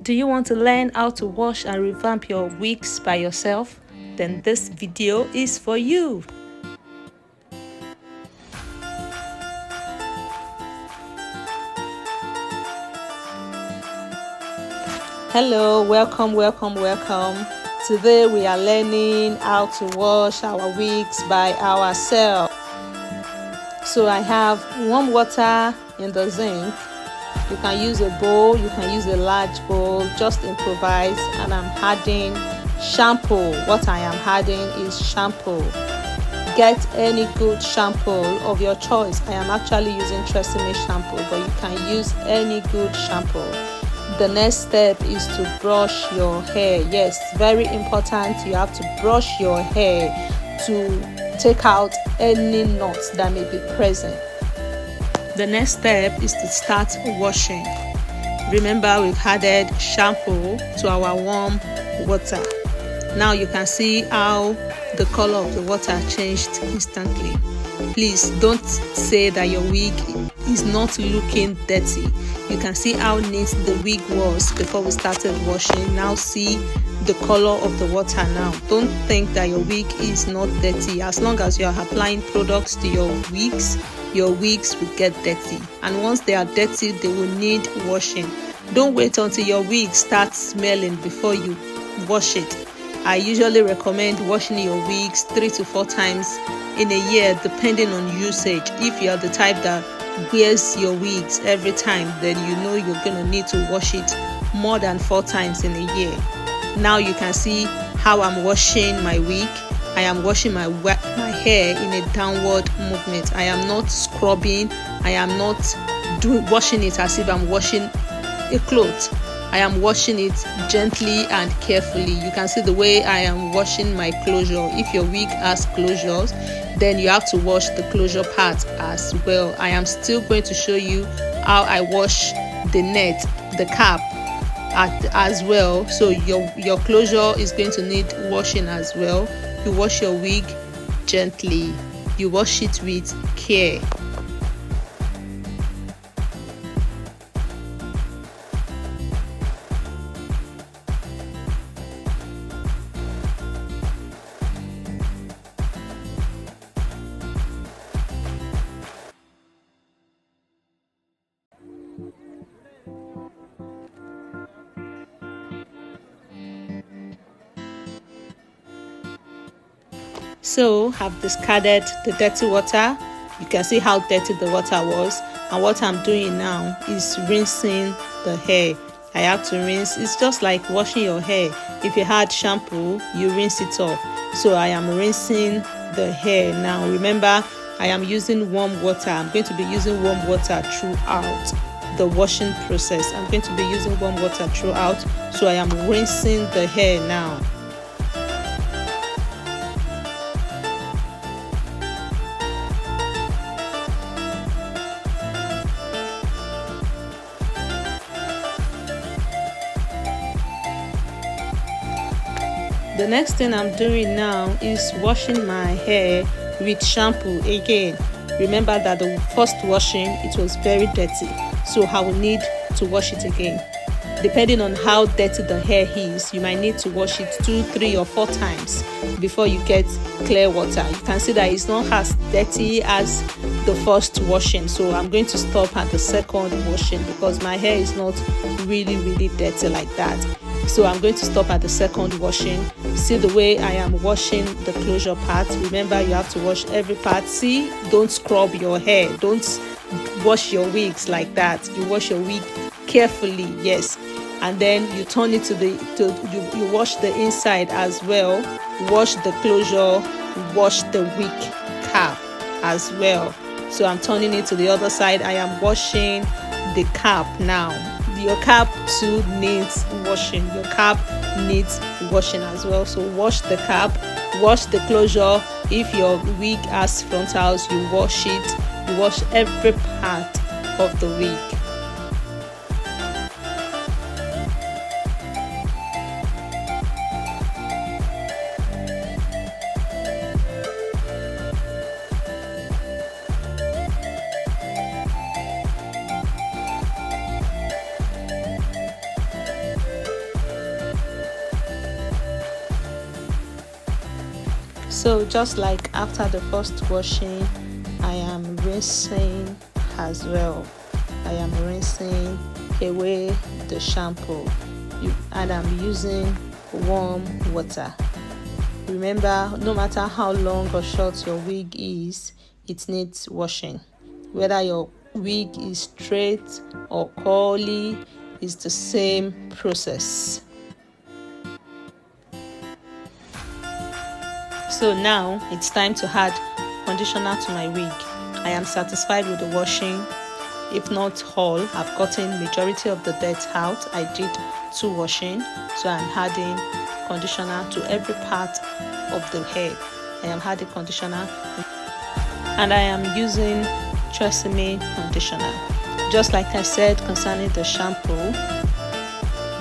Do you want to learn how to wash and revamp your wigs by yourself? Then this video is for you. Hello, welcome. Today we are learning how to wash our wigs by ourselves. So I have warm water in the sink. You can use a bowl, you can use a large bowl, just improvise. And I'm adding shampoo. What I am adding is shampoo. Get any good shampoo of your choice. I am actually using Tresemme shampoo, but you can use any good shampoo. The next step is to brush your hair. Yes, very important. You have to brush your hair to take out any knots that may be present. The next step is to start washing. Remember, we've added shampoo to our warm water. Now you can see how the color of the water changed instantly. Please don't say that your wig is not looking dirty. You can see how neat the wig was before we started washing. Now see the color of the water now. Don't think that your wig is not dirty. As long as you are applying products to your wigs will get dirty, and once they are dirty they will need washing. Don't wait until your wig starts smelling before you wash it. I usually recommend washing your wigs 3 to 4 times in a year, depending on usage. If you are the type that wears your wigs every time, then you know you're gonna need to wash it more than 4 times in a year. Now you can see how I'm washing my wig. I am washing my hair in a downward movement. I am not scrubbing. I am not washing it as if I'm washing a cloth. I am washing it gently and carefully. You can see the way I am washing my closure. If your wig has closures, then you have to wash the closure part as well. I am still going to show you how I wash the net, the cap as well. So your closure is going to need washing as well. You wash your wig gently. You wash it with care. So I've discarded the dirty water. You can see how dirty the water was, and what I'm doing now is rinsing the hair. I have to rinse. It's just like washing your hair. If you had shampoo, you rinse it off. So I am rinsing the hair now. Remember, I am using warm water. I'm going to be using warm water throughout the washing process. I'm going to be using warm water throughout. So I am rinsing the hair now. The next thing I'm doing now is washing my hair with shampoo again. Remember that the first washing, it was very dirty, so I will need to wash it again. Depending on how dirty the hair is, you might need to wash it 2, 3 or 4 times before you get clear water. You can see that it's not as dirty as the first washing, so I'm going to stop at the second washing because my hair is not really dirty like that. So I'm going to stop at the second washing. See the way I am washing the closure part. Remember, you have to wash every part. See, don't scrub your hair. Don't wash your wigs like that. You wash your wig carefully, yes. And then you turn it you wash the inside as well. Wash the closure, wash the wig cap as well. So I'm turning it to the other side. I am washing the cap now. Your cap too needs washing. Your cap needs washing as well. So wash the cap, wash the closure. If your wig has frontals, you wash it. You wash every part of the wig. So just like after the first washing, I am rinsing as well. I am rinsing away the shampoo, and I'm using warm water. Remember, no matter how long or short your wig is, it needs washing. Whether your wig is straight or curly, it's the same process. So now it's time to add conditioner to my wig. I am satisfied with the washing. If not all, I've gotten majority of the dirt out. I did 2 washing, so I'm adding conditioner to every part of the hair. I am adding conditioner, and I am using Tresemme conditioner. Just like I said concerning the shampoo,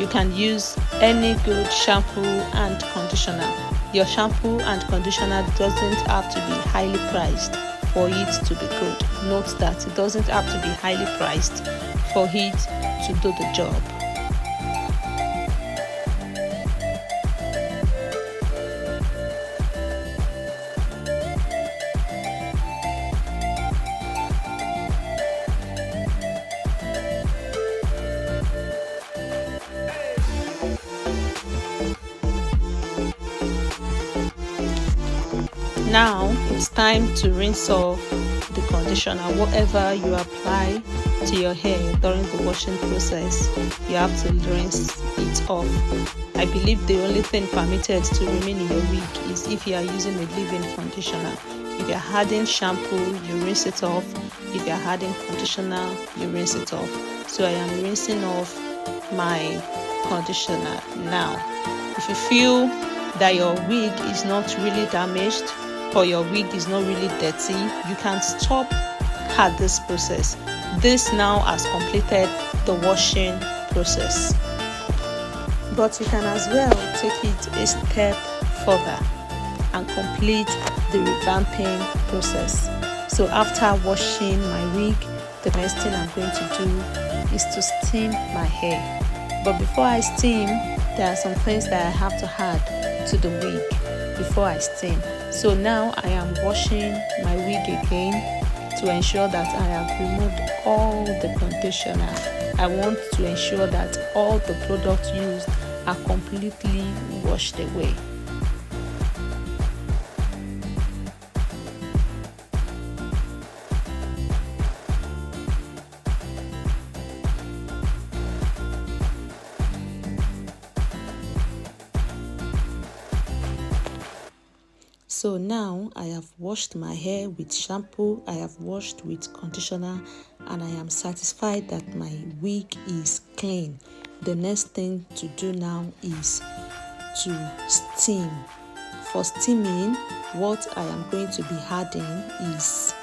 you can use any good shampoo and conditioner. Your shampoo and conditioner doesn't have to be highly priced for it to be good. Note that it doesn't have to be highly priced for it to do the job. Now it's time to rinse off the conditioner. Whatever you apply to your hair during the washing process, you have to rinse it off. I believe the only thing permitted to remain in your wig is if you are using a leave-in conditioner. If you are adding shampoo, you rinse it off. If you are adding conditioner, you rinse it off. So I am rinsing off my conditioner now. If you feel that your wig is not really damaged or your wig is not really dirty, you can stop at this process. This now has completed the washing process, but you can as well take it a step further and complete the revamping process. So after washing my wig, the next thing I'm going to do is to steam my hair. But before I steam, there are some things that I have to add to the wig before I steam. So now I am washing my wig again to ensure that I have removed all the conditioner. I want to ensure that all the products used are completely washed away. So now I have washed my hair with shampoo, I have washed with conditioner, and I am satisfied that my wig is clean. The next thing to do now is to steam. For steaming, what I am going to be adding is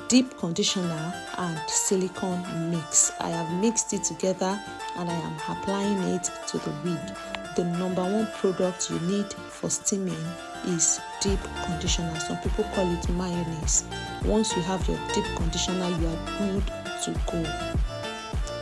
deep conditioner and silicone mix. I have mixed it together and I am applying it to the wig. The number one product you need for steaming is deep conditioner. Some people call it mayonnaise. Once you have your deep conditioner, you are good to go.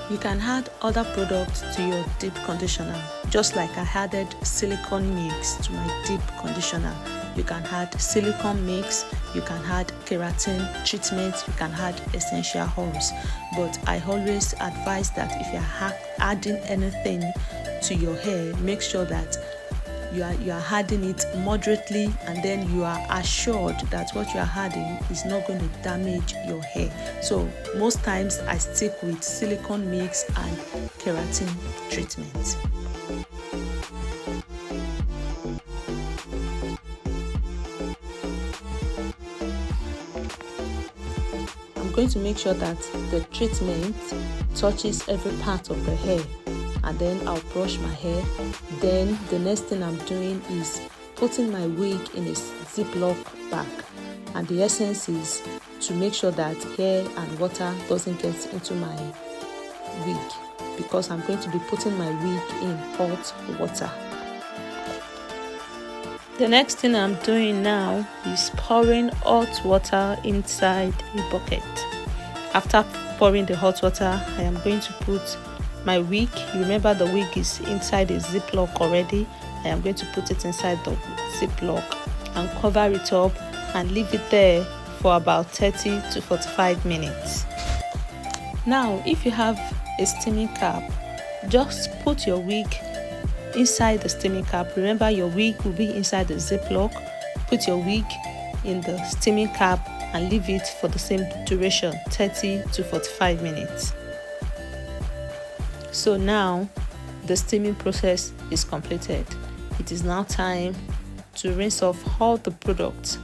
You can add other products to your deep conditioner, just like I added silicone mix to my deep conditioner. You can add silicone mix, you can add keratin treatment, you can add essential oils. But I always advise that if you're adding anything to your hair, make sure that you are adding it moderately, and then you are assured that what you are adding is not going to damage your hair. So most times I stick with silicone mix and keratin treatment. I'm going to make sure that the treatment touches every part of the hair, and then I'll brush my hair. Then the next thing I'm doing is putting my wig in a ziploc bag, and the essence is to make sure that hair and water doesn't get into my wig, because I'm going to be putting my wig in hot water. The next thing I'm doing now is pouring hot water inside a bucket. After pouring the hot water, I am going to put my wig. Remember, the wig is inside a ziploc already. I am going to put it inside the ziploc, and cover it up and leave it there for about 30 to 45 minutes. Now, if you have a steaming cap, just put your wig inside the steaming cap. Remember, your wig will be inside the ziplock. Put your wig in the steaming cap and leave it for the same duration, 30 to 45 minutes. So now the steaming process is completed. It is now time to rinse off all the products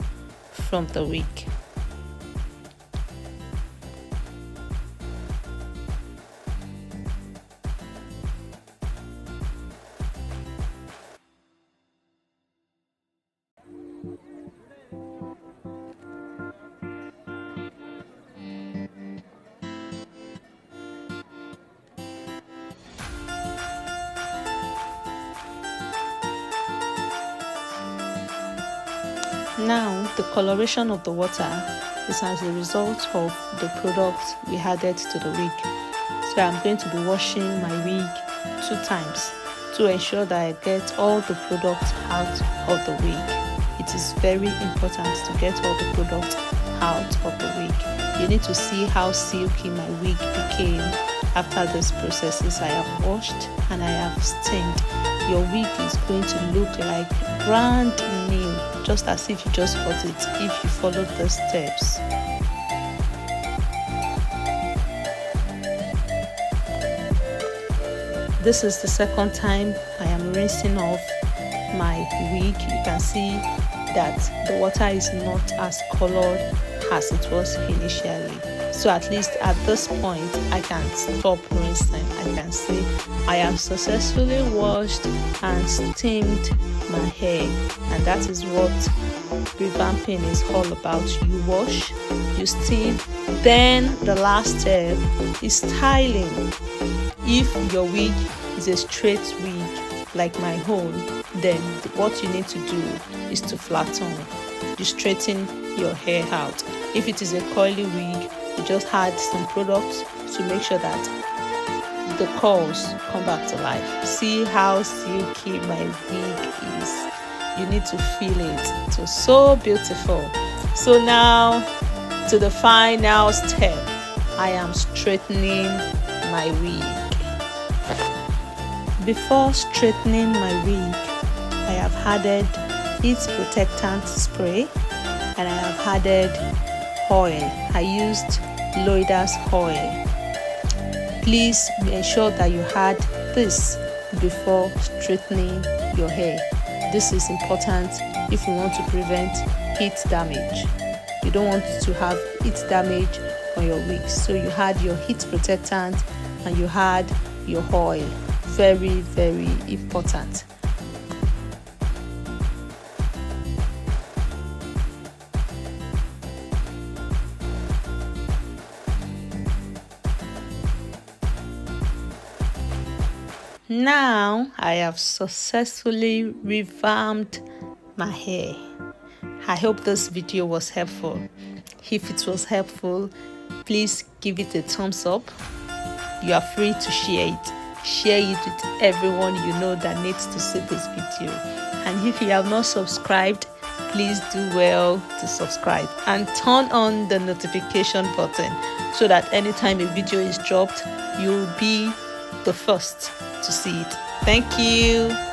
from the wig. Now, the coloration of the water is as a result of the products we added to the wig. So I'm going to be washing my wig 2 times to ensure that I get all the products out of the wig. It is very important to get all the products out of the wig. You need to see how silky my wig became after these processes. I have washed and I have steamed. Your wig is going to look like brand new, just as if you just bought it if you follow the steps. This is the second time I am rinsing off my wig. You can see that the water is not as colored as it was initially. So at least at this point, I can stop rinsing. I can say I have successfully washed and steamed my hair, and that is what revamping is all about. You wash, you steam, then the last step is styling. If your wig is a straight wig like my own, then what you need to do is to flatten. You straighten your hair out. If it is a curly wig, you just add some products to make sure that the curls come back to life. See how silky my wig is. You need to feel it. It was so beautiful. So now to the final step. I am straightening my wig. Before straightening my wig, I have added heat protectant spray and I have added oil. I used Luodais oil. Please ensure that you add this before straightening your hair. This is important if you want to prevent heat damage. You don't want to have heat damage on your wig, so you add your heat protectant and you add your oil. Very, very important. Now I have successfully revamped my hair. I hope this video was helpful. If it was helpful, please give it a thumbs up. You are free to share it. Share it with everyone you know that needs to see this video. And if you have not subscribed, please do well to subscribe and turn on the notification button so that anytime a video is dropped, you'll be the first to see it. Thank you.